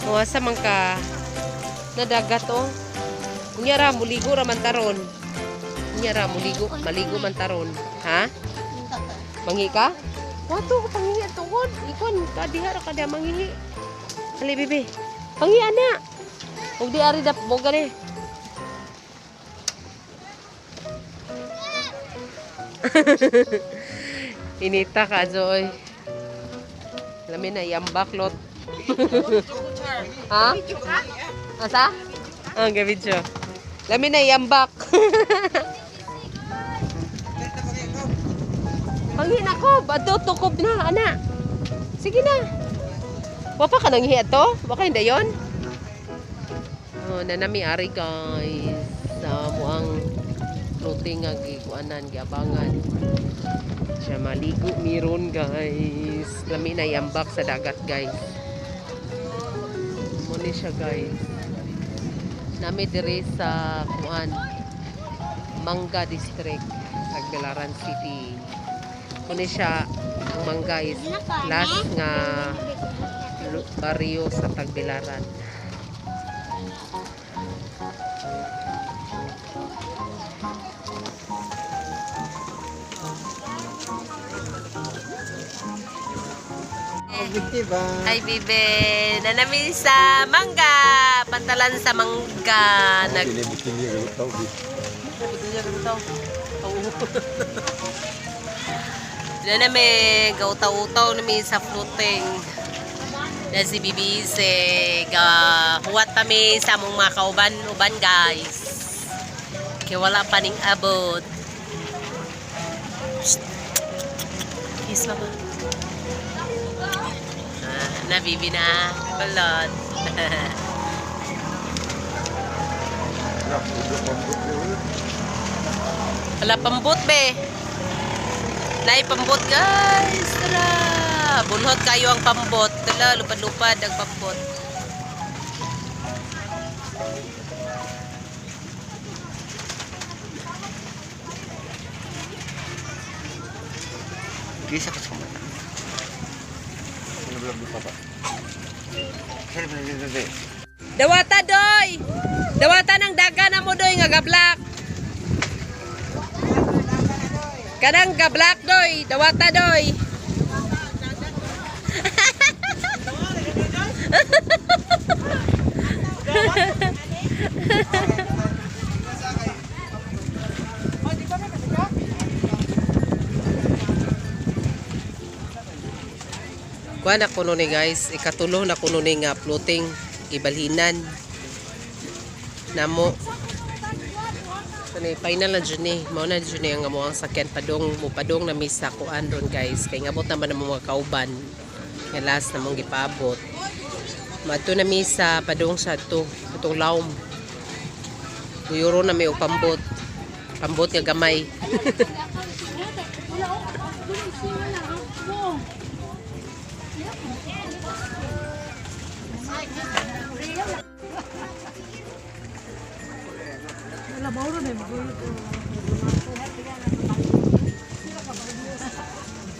Asa man ka nadagat oh. Unya ra muligo ra man taron. Unya ra maligo man taron. Ha? Mangi ka? Wato pangihi tungod. Ikon ka diha ra kada mangihi. Ali bebe. Pangihi ana. Ug di ari dap mo gani. Inita ka Joy. Lamin na yambaklot. Ha? Asa? Ang gabidyo. Lamin na yambak. Panghin ako, bato tukob na, ana. Sige na. Wapa ka nang hiyato? Baka hindi yun? Oh, nanami ari guys. Sa muang floating nga gikuanan, giabangan. Siya maligo miron guys. Lamin na yambak sa dagat guys. Muna siya guys. Nami diri sa kuan Mangga District, Tagbilaran City. Muna siya ang Mangga is last nga baryo sa Tagbilaran. Hi Bibe, nanami sa Mangga, pantalan sa Mangga. Nanami gautaw-utaw nami sa floating. Na si Bibi se huwat kami sa among mga kauban-uban guys. Kaya wala pa ning abot. Kiss lang. Nabibi na balot. Wala pambot be. Nay pambot guys. Tara. Bunhot kayo ang pambot. Tala lupad-lupad ang pambot. Bisa ka sa kumata. Dawata doy. Dawata ng daga na mo doy nga gablak. Kadang gablak doy, dawata doy. Kuha na kuno ni guys, ikatulo na kuno ni nga floating ibalhinan namo. So ni final na dyan ni, mao na dyan ni ang amuang sakyan padong na misa kuan ron guys. Kay ngabot naman ang mga kauban. Nga last na mong gipabot. Madto na misa padong sa to, itong laom. Buyuro na may pambot. Pambot nga gamay.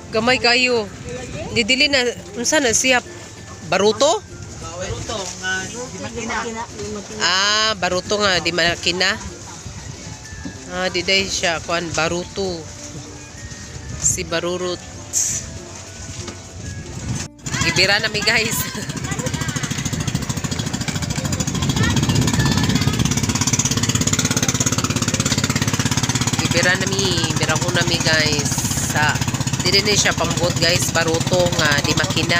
Gamay kayo. Didili na unsa na siya baruto? Baruto nga di makina. Ah, baruto nga di makina. Ah, di day siya kuan baruto. Si barurut. Gibira na mi guys. Gibira na mi, bira ko na mi guys. Sa dili ni siya pambot guys, baruto nga di makina.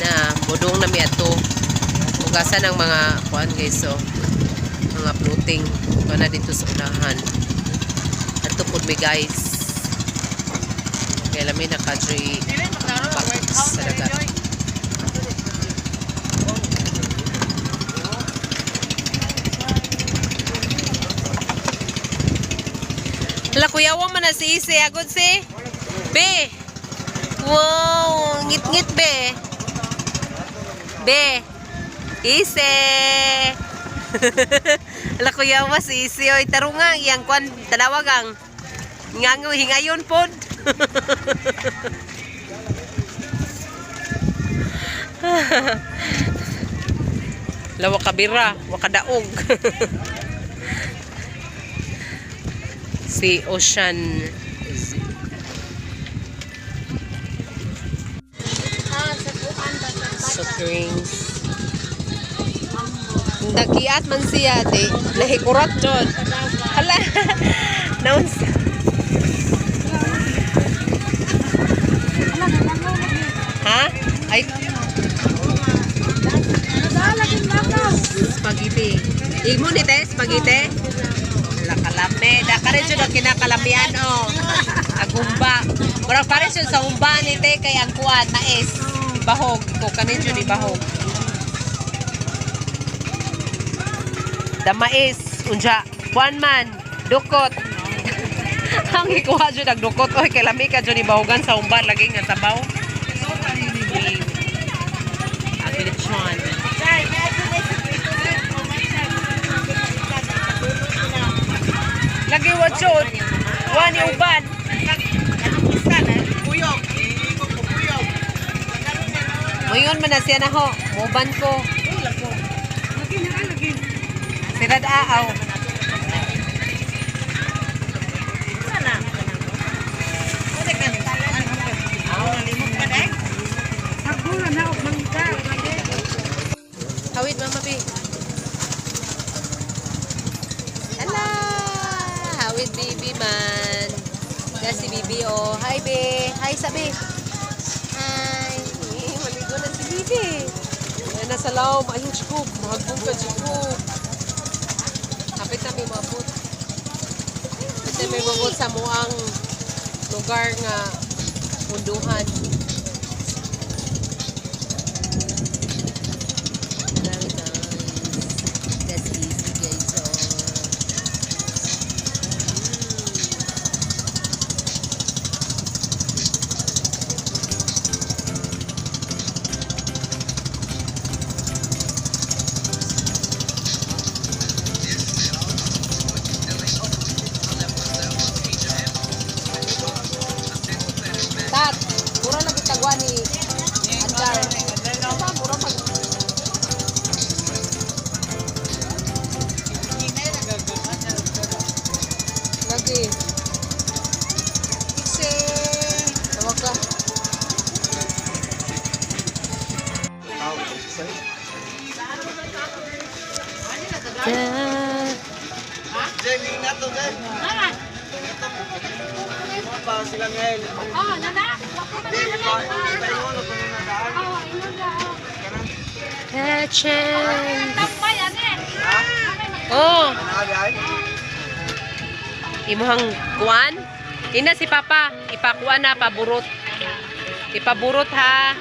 Na budong na mi ato. Ugasan ng mga kuan guys so. Mga floating na dito sa unahan. Ato pud mi guys. Kaya lamin na kadri sa dagat. Hala kuya wang man na si Ise agad si Be. Wow, ngit-ngit be. Be. Ise. Hala kuya wa si Ise oy tarungang yang kwan dalawagang. Ngango hingayon pod. Lawa kabira, wakadaog. Si Ocean. Soft drinks. Nakiat man siya, di. Nahikurat dyan. Hala. Naons. Ha? Ay. Spaghetti. Imo ni te, spaghetti? Lakalame. Dakare dyan ang kinakalamian, oh. Agumba. Murag pare siya sa umba ni te, kay ang kuwan, mais. Bahog. Iko kanin dyan, ibahog. Da mais. Unja. Kuwan man. Dukot. Ang ikuha dyan, nagdukot. Oy, kay lami ka dyan, ibahogan sa umba. Lagi nga sabaw. Abilichon. Lagi wajod. Wani uban. Ngayon man na siya na ho. Uban ko. Sirad aaw. Hawid mama pi. Hello. Hawid baby man. Si Bibi oh. Hi be. Hi sabi. Hi. Maligo na si Bibi. Yan na sa laom. Ayun chikub. Mahagbog ka chikub. Kapit na may mabot. Kapit na may mabot sa muang lugar nga munduhan. Very nice. That's easy guys. Oh. Tat, pura lagi tagwa ni Andar. Aba, pura pag... Lagi. Ise. Tawag ka. Jay, na to, Jay. Pa sila ngayon. Oh, nana. Kitchen. Tampay, ane. Oh. Imuhang kuan? Ina si Papa. Ipakuan na, paburot. Ipaburot ha.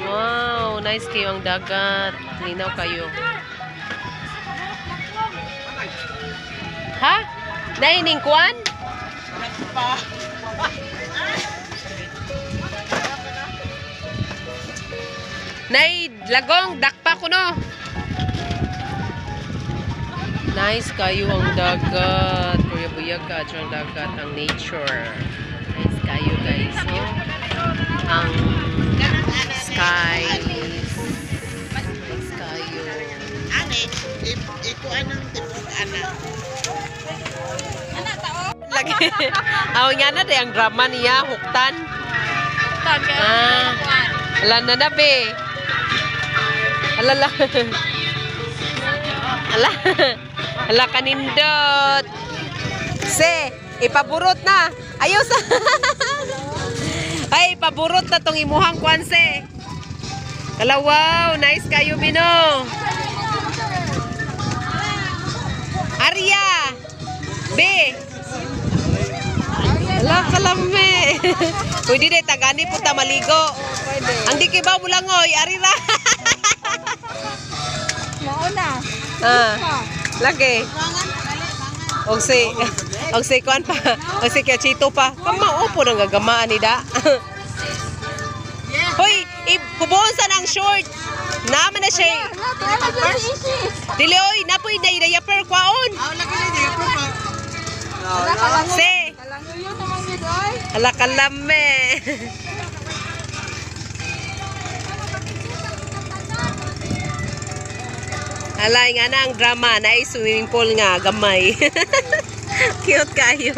Wow, nice kayo ang dagat. Linaw kayo. Ha? Naining kuan? Nay, lagong, dakpa ko no. Nice kayo ang dagat. Buyag-buyag ka ang dagat, ang nature. Nice kayo guys. Oh. Ang skies. Nice kayo. Ane, ikuan ng tipog ana. Lagi. Aw nga na ang drama niya, huktan. Ala na na be. Alala. Ala. Ala kanindot. Se, ipaburot na. Ayaw sa. Ay, ipaburot na tong imuhang kwanse. Ala, wow, nice kayo Bino. Arya. Be. Ala, kalame. Pwede de, tagani po ta maligo. Ang di kibaw mo lang, oy. Arira. Mauna. Lagi. Og si kuan pa. Og si Kachito pa. Kamao po nang gagamaan ni da. Hoy, kubuon sa nang short. Naman na siya. Dili oy, napoy na diaper kwaon. Lagi na di ako pa. Se. Kalanguyo naman yun, oy. Ala kalame. Alay nga na ang drama na swimming pool nga gamay. Cute kayo.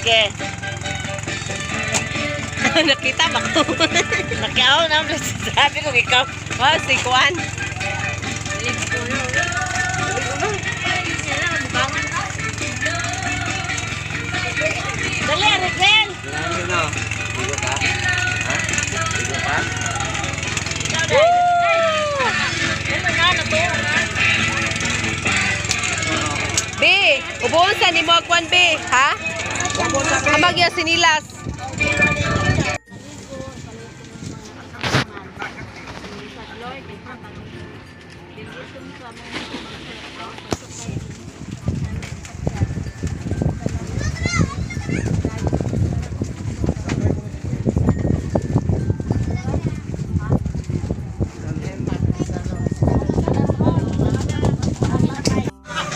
Sige. Nakita ba ko? Nakiaw na, sabi ko ikaw. Oh, si Kuan. Dali, Ariel! B, ubuon sa ni mo Kuan B, ha? Amag yung sinilas.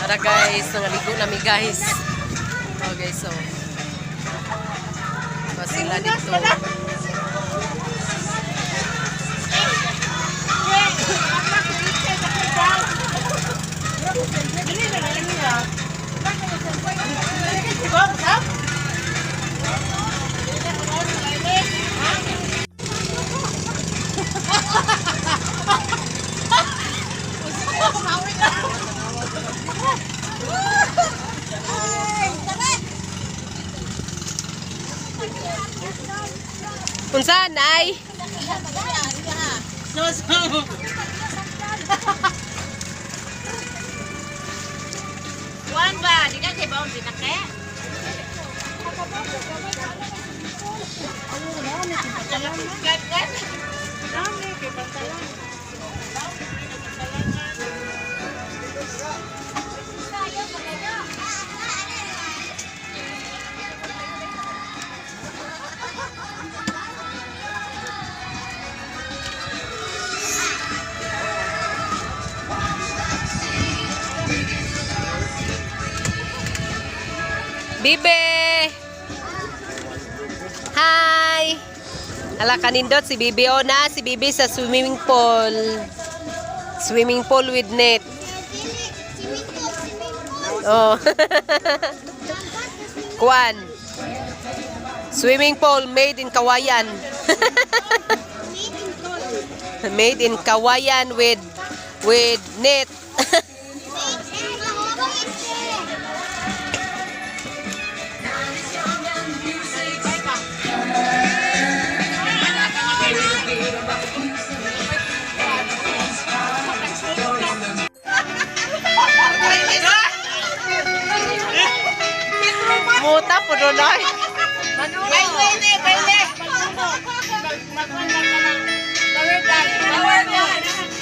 Tara guys, nangaligo namin guys. Oh guys, so. Pasila dito. Kung saan ay? Juan ba? Di ka kay Baon pinake? Bibe! Hi! Ala kanindot si Bibi o na, si Bibi sa swimming pool. Swimming pool with net. Oh. Kuan. Swimming pool made in Kawayan. Made in Kawayan with net. Muta po doon ay.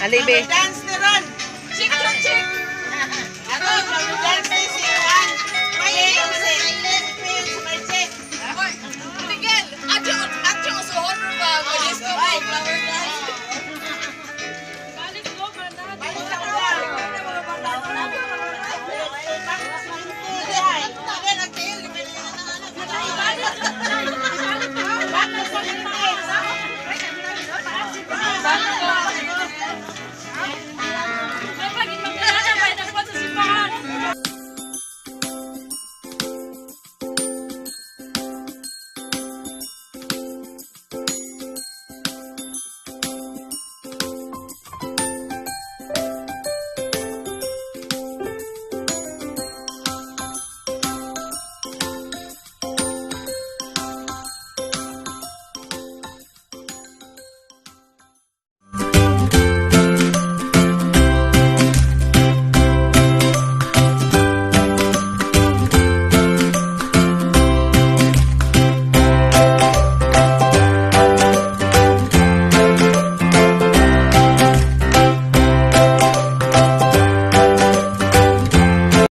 Alibi. Dance na ron. Chick, chick, chick. Ano, dance na si Juan. May music.